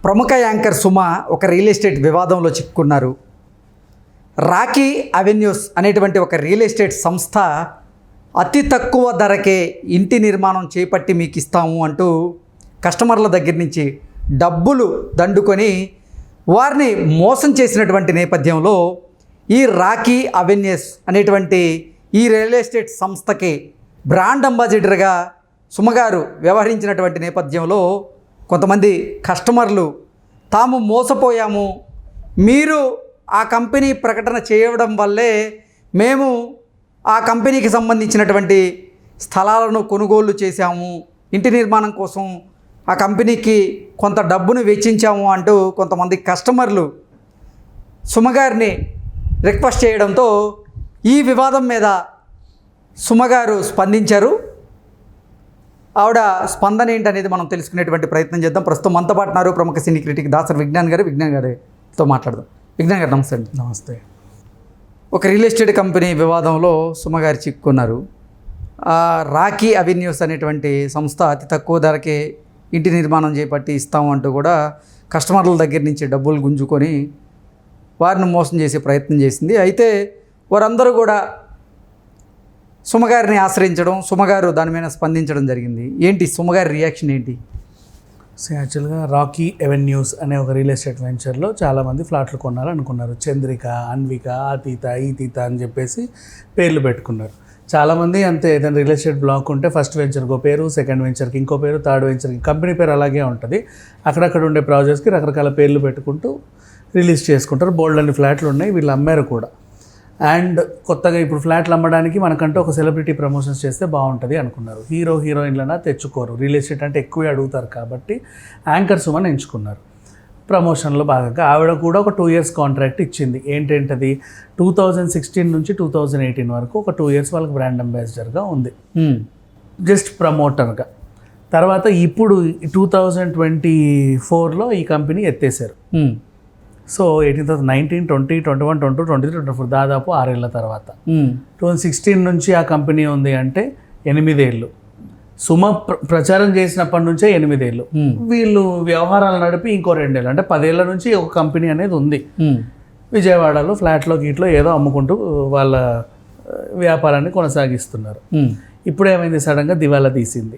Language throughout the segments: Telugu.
ప్రముఖ యాంకర్ సుమ ఒక రియల్ ఎస్టేట్ వివాదంలో చిక్కుకున్నారు. రాకీ అవెన్యూస్ అనేటువంటి ఒక రియల్ ఎస్టేట్ సంస్థ అతి తక్కువ ధరకే ఇంటి నిర్మాణం చేపట్టి మీకు ఇస్తాము అంటూ కస్టమర్ల దగ్గర నుంచి డబ్బులు దండుకొని వారిని మోసం చేసినటువంటి నేపథ్యంలో ఈ రాకీ అవెన్యూస్ అనేటువంటి ఈ రియల్ ఎస్టేట్ సంస్థకి బ్రాండ్ అంబాసిడర్గా సుమగారు వ్యవహరించినటువంటి నేపథ్యంలో కొంతమంది కస్టమర్లు తాము మోసపోయాము, మీరు ఆ కంపెనీ ప్రకటన చేయడం వల్లే మేము ఆ కంపెనీకి సంబంధించినటువంటి స్థలాలను కొనుగోలు చేశాము, ఇంటి నిర్మాణం కోసం ఆ కంపెనీకి కొంత డబ్బును వెచ్చించాము అంటూ కొంతమంది కస్టమర్లు సుమగారిని రిక్వెస్ట్ చేయడంతో ఈ వివాదం మీద సుమగారు స్పందించారు. ఆవిడ స్పందన ఏంటనేది మనం తెలుసుకునేటువంటి ప్రయత్నం చేద్దాం. ప్రస్తుతం మనతో పాటు ఉన్నారు ప్రముఖ సినీ క్రిటిక్ దాసరి విజ్ఞాన్ గారితో మాట్లాడదాం. విజ్ఞాన్ గారు నమస్తే అండి. నమస్తే. ఒక రియల్ ఎస్టేట్ కంపెనీ వివాదంలో సుమగారు చిక్కుకున్నారు. రాకీ అవెన్యూస్ అనేటువంటి సంస్థ అతి తక్కువ ధరకే ఇంటి నిర్మాణం చేపట్టి ఇస్తాము అంటూ కూడా కస్టమర్ల దగ్గర నుంచి డబ్బులు గుంజుకొని వారిని మోసం చేసే ప్రయత్నం చేసింది. అయితే వారందరూ కూడా సుమగారిని ఆశ్రయించడం, సుమగారు దాని మీద స్పందించడం జరిగింది. ఏంటి సుమగారి రియాక్షన్ ఏంటి? సో యాక్చువల్గా రాకీ అవెన్యూస్ అనే ఒక రియల్ ఎస్టేట్ వెంచర్లో చాలామంది ఫ్లాట్లు కొనాలనుకున్నారు. చంద్రిక, అన్విక, అతీత, ఈతీత అని చెప్పేసి పేర్లు పెట్టుకున్నారు. చాలామంది అంతే, ఏదైనా రియల్ ఎస్టేట్ బ్లాక్ ఉంటే ఫస్ట్ వెంచర్కి పేరు, సెకండ్ వెంచర్కి ఇంకో పేరు, థర్డ్ వెంచర్కి కంపెనీ పేరు అలాగే ఉంటుంది. అక్కడక్కడ ఉండే ప్రాజెక్ట్స్కి రకరకాల పేర్లు పెట్టుకుంటూ రిలీజ్ చేసుకుంటారు. బోల్డ్ అన్ని ఫ్లాట్లు ఉన్నాయి, వీళ్ళు అమ్మారు కూడా. అండ్ కొత్తగా ఇప్పుడు ఫ్లాట్లు అమ్మడానికి మనకంటూ ఒక సెలబ్రిటీ ప్రమోషన్స్ చేస్తే బాగుంటుంది అనుకున్నారు. హీరోయిన్లనా తెచ్చుకోరు, రియల్ ఎస్టేట్ అంటే ఎక్కువే అడుగుతారు కాబట్టి యాంకర్ సుమన్ ఎంచుకున్నారు. ప్రమోషన్లో భాగంగా ఆవిడ కూడా ఒక 2 years కాంట్రాక్ట్ ఇచ్చింది. ఏంటంటది 2016 నుంచి 2018 వరకు ఒక 2 years వాళ్ళకి బ్రాండ్ అంబాసిడర్గా ఉంది, జస్ట్ ప్రమోటర్గా. తర్వాత ఇప్పుడు 2024లో ఈ కంపెనీ ఎత్తేసారు. సో 19, 20, 21, 22, 23, 24 దాదాపు 6 ఏళ్ళ తర్వాత 2016 నుంచి ఆ కంపెనీ ఉంది అంటే 8 ఏళ్ళు. సుమ ప్రచారం చేసినప్పటి నుంచే 8 ఏళ్ళు. వీళ్ళు వ్యవహారాలు నడిపి ఇంకో 2 ఏళ్ళు అంటే 10 ఏళ్ళ నుంచి ఒక కంపెనీ అనేది ఉంది. విజయవాడలో ఫ్లాట్లో గీట్లో ఏదో అమ్ముకుంటూ వాళ్ళ వ్యాపారాన్ని కొనసాగిస్తున్నారు. ఇప్పుడు ఏమైంది, సడన్గా దివాలా తీసింది.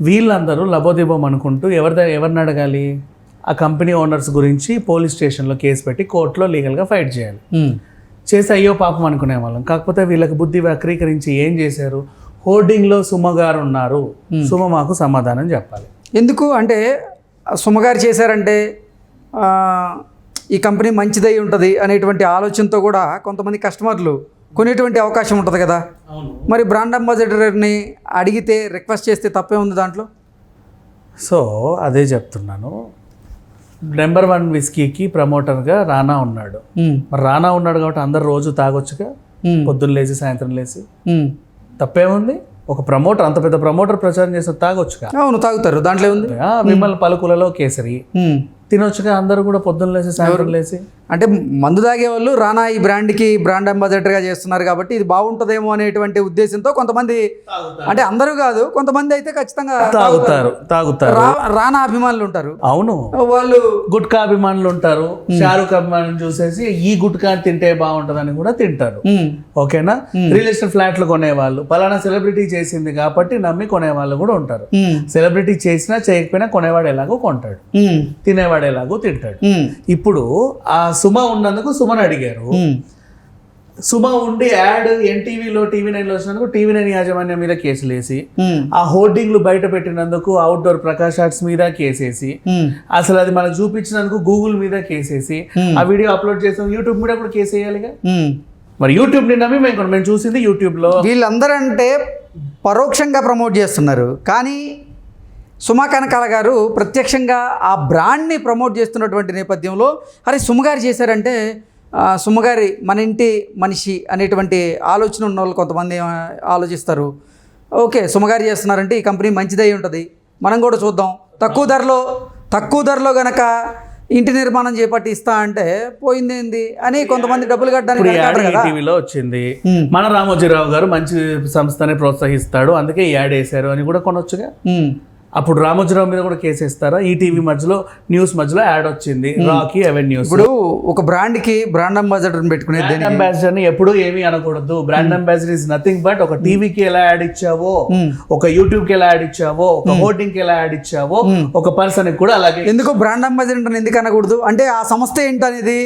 వీళ్ళందరూ లబోదిబోం అనుకుంటూ ఎవరిని అడగాలి? ఆ కంపెనీ ఓనర్స్ గురించి పోలీస్ స్టేషన్లో కేసు పెట్టి కోర్టులో లీగల్గా ఫైట్ చేయాలి. చేసి అయ్యో పాపం అనుకునే వాళ్ళం. కాకపోతే వీళ్ళకి బుద్ధి వక్రీకరించి ఏం చేశారు, హోర్డింగ్లో సుమగారు ఉన్నారు, సుమ మాకు సమాధానం చెప్పాలి. ఎందుకు అంటే సుమగారు చేశారంటే ఈ కంపెనీ మంచిదై ఉంటుంది అనేటువంటి ఆలోచనతో కూడా కొంతమంది కస్టమర్లు కొనేటువంటి అవకాశం ఉంటుంది కదా. మరి బ్రాండ్ అంబాసిడర్ని అడిగితే రిక్వెస్ట్ చేస్తే తప్పే ఉంది దాంట్లో? సో అదే చెప్తున్నాను. నెంబర్ 1 విస్కీకి ప్రమోటర్గా రానా ఉన్నాడు. మరి రానా ఉన్నాడు కాబట్టి అందరు రోజు తాగొచ్చుగా, పొద్దున్న లేచి సాయంత్రం లేచి. తప్పేముంది? ఒక ప్రమోటర్, అంత పెద్ద ప్రమోటర్ ప్రచారం చేస్తే తాగొచ్చుగా. అవును, తాగుతారు, దాంట్లో ఉంది. విమల్ పలుకులలో కేసరి తినొచ్చుగా అందరూ కూడా పొద్దున్న లేచి సాయంత్రం లేచి. అంటే మందు తాగే వాళ్ళు రానా ఈ బ్రాండ్కి బ్రాండ్ అంబాసిడర్గా చేస్తున్నారు కాబట్టి ఇది బాగుంటుందేమో అనేటువంటి ఉద్దేశంతో కొంతమంది, అంటే అందరూ కాదు, కొంతమంది అయితే ఖచ్చితంగా తాగుతారు. రానా అభిమానులు ఉంటారు. అవును, వాళ్ళు గుట్కా అభిమానులు ఉంటారు. షారుఖ్ అభిమానులు చూసేసి ఈ గుట్కా తింటే బాగుంటుందని కూడా తింటారు. ఓకేనా? రియల్ ఎస్టేట్ ఫ్లాట్లు కొనేవాళ్ళు పలానా సెలబ్రిటీ చేసింది కాబట్టి నమ్మి కొనేవాళ్ళు కూడా ఉంటారు. సెలబ్రిటీ చేసినా చేయకపోయినా కొనేవాడు ఎలాగో కొంటాడు, తినేవాడు ఎలాగో తింటాడు. ఇప్పుడు ఆ సుమ ఉన్నందుకు సుమని అడిగారు. సుమ ఉండి యాడ్ ఎన్టీవీలో TV9లో వచ్చినందుకు TV9 యాజమాన్యం మీద కేసులు వేసి, ఆ హోర్డింగ్లు బయట పెట్టినందుకు అవుట్డోర్ ప్రకాష్ ఆర్ట్స్ మీద కేసేసి, అసలు అది మనకు చూపించినందుకు గూగుల్ మీద కేసేసి, ఆ వీడియో అప్లోడ్ చేసాం యూట్యూబ్ మీద కూడా కేసు వేయాలిగా. మరి యూట్యూబ్ ని నమ్మి మేము చూసింది యూట్యూబ్లో. వీళ్ళందరూ అంటే పరోక్షంగా ప్రమోట్ చేస్తున్నారు, కానీ సుమా కనకాల గారు ప్రత్యక్షంగా ఆ బ్రాండ్ని ప్రమోట్ చేస్తున్నటువంటి నేపథ్యంలో అరే సుమగారు చేశారంటే సుమగారి మన ఇంటి మనిషి అనేటువంటి ఆలోచన ఉన్న వాళ్ళు కొంతమంది ఆలోచిస్తారు. ఓకే, సుమగారు చేస్తున్నారంటే ఈ కంపెనీ మంచిదై ఉంటుంది, మనం కూడా చూద్దాం, తక్కువ ధరలో గనక ఇంటి నిర్మాణం చేపట్టి ఇస్తా అంటే పోయిందేంది అని కొంతమంది డబ్బులు కట్టడానికి టీవీలో వచ్చింది. మన రామోజీరావు గారు మంచి సంస్థని ప్రోత్సహిస్తాడు అందుకే ఈ యాడ్ వేశారు అని కూడా కొనొచ్చుగా. అప్పుడు రామోజీరావు మీద కూడా కేసు వేస్తారా? ఈటీవీ మధ్యలో న్యూస్ మధ్యలో యాడ్ వచ్చింది రాకీ అవెన్యూస్. ఇప్పుడు ఒక బ్రాండ్కి బ్రాండ్ అంబాసిడర్ పెట్టుకునేది బ్రాండ్ అంబాసిడర్ ని ఎప్పుడు ఏమీ అనకూడదు. Brand ambassador is nothing but ఒక టీవీకి ఎలా యాడ్ ఇచ్చావో, ఒక యూట్యూబ్ కి ఎలా యాడ్ ఇచ్చావో, ఒక హోర్డింగ్ కి ఎలా యాడ్ ఇచ్చావో, ఒక పర్సన్ కి కూడా అలాగే. ఎందుకు బ్రాండ్ అంబాసిడర్ ఎందుకు అనకూడదు? అంటే ఆ సంస్థ ఏంటనేది,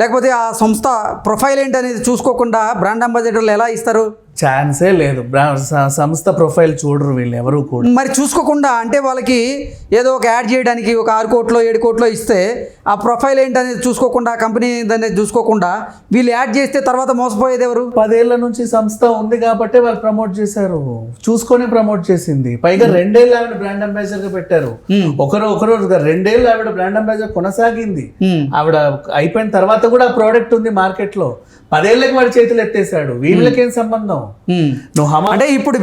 లేకపోతే ఆ సంస్థ ప్రొఫైల్ ఏంటనేది చూసుకోకుండా బ్రాండ్ అంబాసిడర్లు ఎలా ఇస్తారు? ఛాన్సే లేదు. సంస్థ ప్రొఫైల్ చూడరు వీళ్ళు ఎవరు కూడా. మరి చూసుకోకుండా అంటే వాళ్ళకి ఏదో ఒక యాడ్ చేయడానికి ఒక 6 కోట్లో 7 కోట్లో ఇస్తే ఆ ప్రొఫైల్ ఏంటనేది చూసుకోకుండా, కంపెనీ అనేది చూసుకోకుండా వీళ్ళు యాడ్ చేస్తే తర్వాత మోసపోయేది ఎవరు? 10 ఏళ్ల నుంచి సంస్థ ఉంది కాబట్టి వాళ్ళు ప్రమోట్ చేశారు, చూసుకొని ప్రమోట్ చేసింది. పైగా 2 ఏళ్ళు ఆవిడ బ్రాండ్ అంబాసిడర్ గా పెట్టారు. ఒకరు 2 ఏళ్ళు ఆవిడ బ్రాండ్ అంబాసిడర్ కొనసాగింది. ఆవిడ అయిపోయిన తర్వాత కూడా ప్రోడక్ట్ ఉంది మార్కెట్ లో. 10 ఏళ్ళకి వాడి చేతులు ఎత్తేసాడు. వీళ్ళకేం సంబంధం? నువ్వు అంటే ఇప్పుడు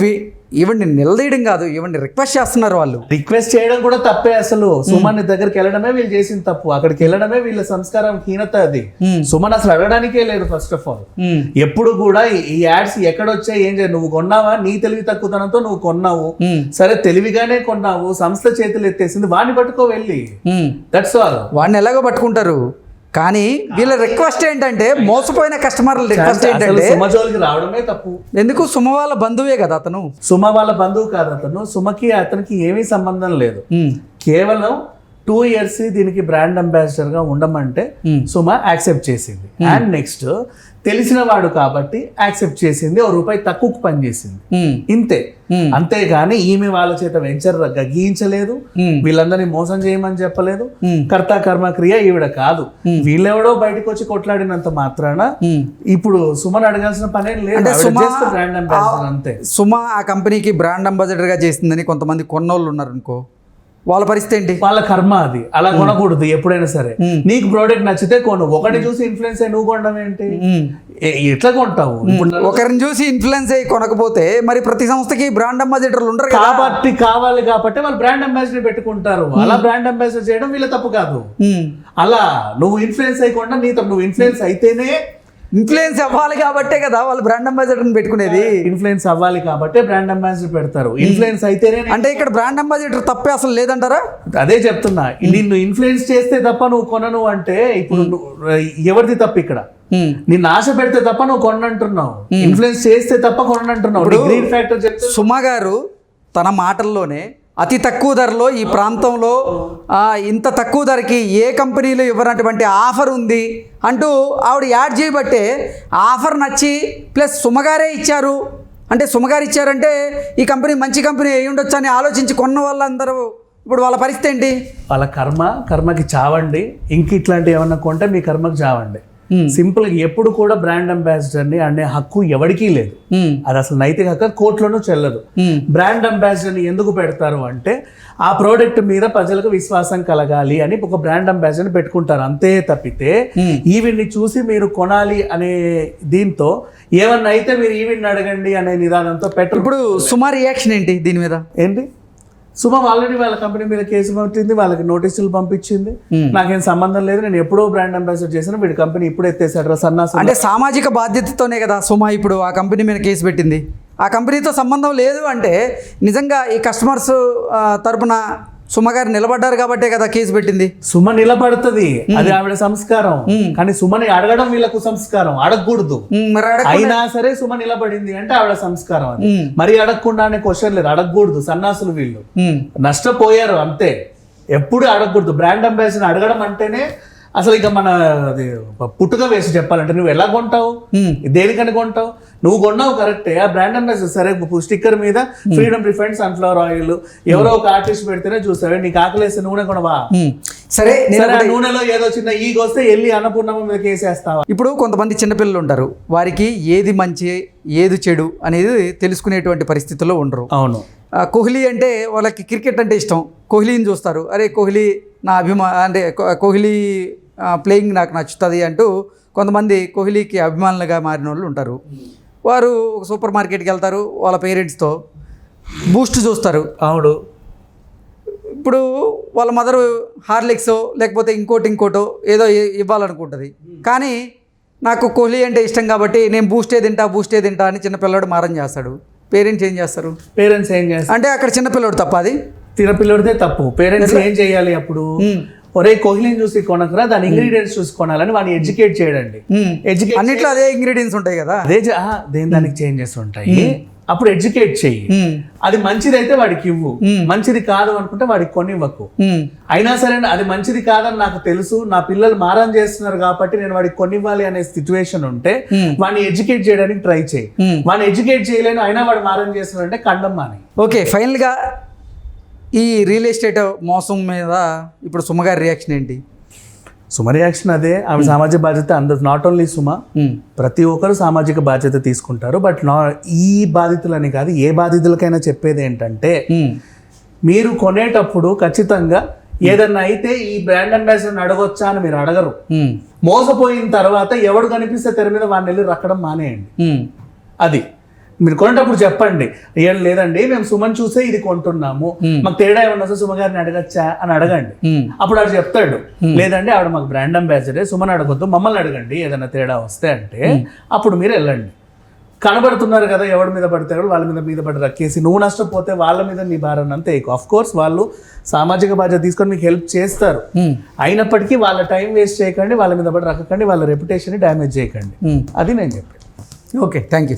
ఈవెంట్ నిలదీయడం కాదు, ఈవెంట్ రిక్వెస్ట్ చేస్తున్నారు వాళ్ళు. రిక్వెస్ట్ చేయడం కూడా తప్పే. అసలు సుమన్ దగ్గరికి వెళ్ళడమే వీళ్ళు చేసిన తప్పు. అక్కడికి వెళ్ళడమే వీళ్ళ సంస్కారం హీనత. అది సుమన్ అసలు అడగడానికే లేదు. ఫస్ట్ ఆఫ్ ఆల్ ఎప్పుడు కూడా ఈ యాడ్స్ ఎక్కడొచ్చాయి, ఏం చేయాలి? నువ్వు కొన్నావా? నీ తెలివి తక్కువతనంతో నువ్వు కొన్నావు, సరే తెలివిగానే కొన్నావు, సంస్థ చేతులు ఎత్తేసింది, వాడిని పట్టుకో వెళ్ళి. That's all. వాడిని ఎలాగో పట్టుకుంటారు. కానీ వీళ్ళ రిక్వెస్ట్ ఏంటంటే, మోసపోయిన కస్టమర్ల రిక్వెస్ట్ ఏంటంటే సుమ జోలికి రావడమే తప్పు. ఎందుకు? సుమ వాళ్ళ బంధువే కదా అతను. సుమ వాళ్ళ బంధువు కాదు అతను. సుమకి అతనికి ఏమీ సంబంధం లేదు. కేవలం 2 years దీనికి బ్రాండ్ అంబాసిడర్ గా ఉండమంటే సుమ యాక్సెప్ట్ చేసింది. అండ్ నెక్స్ట్ తెలిసిన వాడు కాబట్టి యాక్సెప్ట్ చేసింది. ₹1 తక్కువకు పనిచేసింది, ఇంతే. అంతేగాని ఈమె వాళ్ళ చేత వెంచర్ గీయించలేదు, వీళ్ళందరినీ మోసం చేయమని చెప్పలేదు. కర్త కర్మ క్రియ ఈవిడ కాదు. వీళ్ళెవడో బయటకు వచ్చి కొట్లాడినంత మాత్రాన ఇప్పుడు సుమన్ అడగాల్సిన పనేం లేదు. బ్రాండ్ అంబాసిడర్ అంతే. సుమ ఆ కంపెనీకి బ్రాండ్ అంబాసిడర్ గా చేసిందని కొంతమంది కొన్నోళ్ళు ఉన్నారు అనుకో, వాళ్ళ పరిస్థితి ఏంటి? వాళ్ళ కర్మ అది. అలా కొనకూడదు ఎప్పుడైనా సరే. నీకు ప్రోడక్ట్ నచ్చితే కొను. ఒకటి చూసి ఇన్ఫ్లుయెన్స్ అయ్యి నువ్వు కొనడం ఏంటి? ఎట్లా కొంటావు? ఒకరిని చూసి ఇన్ఫ్లుయెన్స్ అయ్యి కొనకపోతే మరి ప్రతి సంస్థకి బ్రాండ్ అంబాసిడర్లు ఉండరు కాబట్టి. కావాలి కాబట్టి వాళ్ళు బ్రాండ్ అంబాసిడర్ పెట్టుకుంటారు. అలా బ్రాండ్ అంబాసిడర్ చేయడం వీళ్ళ తప్పు కాదు. అలా నువ్వు ఇన్ఫ్లుయెన్స్ అయ్యకుండా నీ తప్పు. నువ్వు ఇన్ఫ్లుయెన్స్ అయితేనే, ఇన్ఫ్లుయెన్స్ అవ్వాలి కాబట్టే కదా వాళ్ళు బ్రాండ్ అంబాసిడర్ పెట్టుకునేది. ఇన్ఫ్లుయెన్స్ అవ్వాలి కాబట్టే బ్రాండ్ అంబాసిడర్ పెడతారు. ఇన్ఫ్లుయెన్స్ అయితేనే. అంటే ఇక్కడ బ్రాండ్ అంబాసిడర్ తప్పే అసలు లేదంటారా? అదే చెప్తున్నా. నిన్ను ఇన్ఫ్లుయెన్స్ చేస్తే తప్ప నువ్వు కొనను అంటే ఇప్పుడు ఎవరిది తప్పు ఇక్కడ? నిన్ను ఆశ పెడితే తప్ప నువ్వు కొనంటున్నావు, ఇన్ఫ్లుయెన్స్ చేస్తే తప్ప కొనంటున్నావు. గ్రీన్ ఫ్యాక్టర్ చెప్తే సుమ గారు తన మాటల్లోనే అతి తక్కువ ధరలో ఈ ప్రాంతంలో ఇంత తక్కువ ధరకి ఏ కంపెనీలో ఇవ్వనటువంటి ఆఫర్ ఉంది అంటూ ఆవిడ యాడ్ చేయబట్టే ఆఫర్ నచ్చి ప్లస్ సుమగారే ఇచ్చారు అంటే, సుమగారు ఇచ్చారంటే ఈ కంపెనీ మంచి కంపెనీ అయి ఉండొచ్చు అని ఆలోచించి కొన్న వాళ్ళందరూ ఇప్పుడు వాళ్ళ పరిస్థితి ఏంటి? వాళ్ళ కర్మకి చావండి. ఇంక ఇట్లాంటివి ఏమన్నా కొంటే మీ కర్మకి చావండి. సింపుల్ గా ఎప్పుడు కూడా బ్రాండ్ అంబాసిడర్ ని అనే హక్కు ఎవరికీ లేదు. అది అసలు నైతిక హక్కు కోర్టులోనూ చెల్లదు. బ్రాండ్ అంబాసిడర్ ని ఎందుకు పెడతారు అంటే ఆ ప్రోడక్ట్ మీద ప్రజలకు విశ్వాసం కలగాలి అని ఒక బ్రాండ్ అంబాసిడర్ ని పెట్టుకుంటారు, అంతే తప్పితే ఈవిడ్ని చూసి మీరు కొనాలి అనే దీంతో ఏమన్నా అయితే మీరు ఈవిడ్ని అడగండి అనే నిదానంతో పెట్టరు. ఇప్పుడు సుమ రియాక్షన్ ఏంటి దీని మీద? ఏంటి? సుమ ఆల్రెడీ వాళ్ళ కంపెనీ మీద కేసు పెట్టింది, వాళ్ళకి నోటీసులు పంపించింది. నాకేం సంబంధం లేదు, నేను ఎప్పుడో బ్రాండ్ అంబాసిడర్ చేసిన, వీడి కంపెనీ ఇప్పుడు ఎత్తేసాడు సన్నాసం. అంటే సామాజిక బాధ్యతతోనే కదా సుమ ఇప్పుడు ఆ కంపెనీ మీద కేసు పెట్టింది. ఆ కంపెనీతో సంబంధం లేదు అంటే నిజంగా ఈ కస్టమర్స్ తరపున సుమ గారు నిలబడ్డారు కాబట్టే కదా కేసు పెట్టింది. సుమ నిలబడుతుంది, అది ఆవిడ సంస్కారం. కానీ సుమని అడగడం వీళ్ళకు సంస్కారం, అడగకూడదు. అయినా సరే సుమ నిలబడింది అంటే ఆవిడ సంస్కారం. అది మరి అడగకుండానే క్వశ్చన్ లేదు, అడగకూడదు. సన్నాసులు వీళ్ళు నష్టపోయారు అంతే. ఎప్పుడు అడగకూడదు. బ్రాండ్ అంబాసిడర్ అడగడం అంటేనే అసలు ఇక మన అది పుట్టుక వేసి చెప్పాలంటే నువ్వు ఎలా కొంటావు, దేనికని కొంటావు? నువ్వు కొన్నావు కరెక్టే, ఆ బ్రాండ్ అంబాసిడర్ సరే స్టిక్కర్ మీద ఫ్రీడమ్ రిఫైండ్ సన్ఫ్లవర్ ఆయిల్ ఎవరో ఒక ఆర్టిస్ట్ పెడితేనే చూస్తావే, నీకు ఆకలేస్తే నూనె కొనవా? సరే నూనెలో ఏదో చిన్న ఈగ వస్తే వెళ్ళి అన్నపూర్ణమ్మ మీద కేసేస్తావా? ఇప్పుడు కొంతమంది చిన్నపిల్లలు ఉంటారు, వారికి ఏది మంచి ఏది చెడు అనేది తెలుసుకునేటువంటి పరిస్థితుల్లో ఉండరు. అవును. కోహ్లీ అంటే వాళ్ళకి క్రికెట్ అంటే ఇష్టం, కోహ్లీని చూస్తారు. అరే కోహ్లీ నా అంటే కోహ్లీ ప్లేయింగ్ నాకు నచ్చుతుంది అంటూ కొంతమంది కోహ్లీకి అభిమానులుగా మారిన వాళ్ళు ఉంటారు. వారు ఒక సూపర్ మార్కెట్కి వెళ్తారు వాళ్ళ పేరెంట్స్తో, బూస్ట్ చూస్తారు. అవును. ఇప్పుడు వాళ్ళ మదరు హార్లిక్సో లేకపోతే ఇంకోటో ఏదో ఇవ్వాలనుకుంటుంది. కానీ నాకు కోహ్లీ అంటే ఇష్టం కాబట్టి నేను బూస్టే తింటా అని చిన్నపిల్లడు మారం చేస్తాడు. పేరెంట్స్ ఏం చేస్తారు? పేరెంట్స్ ఏం చేస్తారు అంటే అక్కడ చిన్నపిల్లడు తప్ప అది పిల్లడితే తప్పు. పేరెంట్స్ ఏం చేయాలి అప్పుడు? ఒరే కోహ్లీని చూసి కొనకరా, దాని ఇంగ్రీడియంట్స్ చూసి కొనాలని వాడిని ఎడ్యుకేట్ చేయడండి. ఎడ్యుకేట్ అన్నిట్లో అదే ఇంగ్రీడియంట్స్ ఉంటాయి కదా, అదే దేని దానికి చేంజెస్ ఉంటాయి. అప్పుడు ఎడ్యుకేట్ చెయ్యి. అది మంచిదైతే వాడికి ఇవ్వు, మంచిది కాదు అనుకుంటే వాడికి కొనివ్వకు. అయినా సరే అది మంచిది కాదని నాకు తెలుసు, నా పిల్లలు మారం చేస్తున్నారు కాబట్టి నేను వాడికి కొనివ్వాలి అనే సిచ్యువేషన్ ఉంటే వాడిని ఎడ్యుకేట్ చేయడానికి ట్రై చేయి. వాడిని ఎడ్యుకేట్ చేయలేను అయినా వాడు మారం చేస్తున్నాడు అంటే కండం మాని. ఓకే, ఫైనల్గా ఈ రియల్ ఎస్టేట్ మోసం మీద ఇప్పుడు సుమగారి రియాక్షన్ ఏంటి? సుమ రియాక్షన్ అదే, ఆమె సామాజిక బాధ్యత. అందరు నాట్ ఓన్లీ సుమ, ప్రతి ఒక్కరు సామాజిక బాధ్యత తీసుకుంటారు. బట్ ఈ బాధితులని కాదు, ఏ బాధితులకైనా చెప్పేది ఏంటంటే మీరు కొనేటప్పుడు ఖచ్చితంగా ఏదన్నా అయితే ఈ బ్రాండ్ అంబాసిడర్ అడగొచ్చా అని మీరు అడగరు. మోసపోయిన తర్వాత ఎవడు కనిపిస్తే తెర మీద వాడిని వెళ్ళి రక్కడం మానేయండి. అది మీరు కొనేటప్పుడు చెప్పండి, ఏం లేదండి మేము సుమన్ చూసే ఇది కొంటున్నాము, మాకు తేడా ఏమన్నా వస్తే సుమ గారిని అడగచ్చా అని అడగండి. అప్పుడు ఆడు చెప్తాడు, లేదండి ఆవిడ మాకు బ్రాండ్ అంబాసిడర్, సుమన్ అడగొద్దు, మమ్మల్ని అడగండి ఏదైనా తేడా వస్తే అంటే. అప్పుడు మీరు వెళ్ళండి. కనబడుతున్నారు కదా ఎవరి మీద పడతారు వాళ్ళ మీద పడి రక్కేసి నువ్వు నష్టపోతే వాళ్ళ మీద నీ భారాన్ని అంతే ఎక్కువ. ఆఫ్ కోర్స్ వాళ్ళు సామాజిక బాధ్యత తీసుకొని మీకు హెల్ప్ చేస్తారు, అయినప్పటికీ వాళ్ళ టైం వేస్ట్ చేయకండి, వాళ్ళ మీద పడి రక్కకండి, వాళ్ళ రెప్యుటేషన్ డ్యామేజ్ చేయకండి. అది నేను చెప్పాను. Okay, thank you.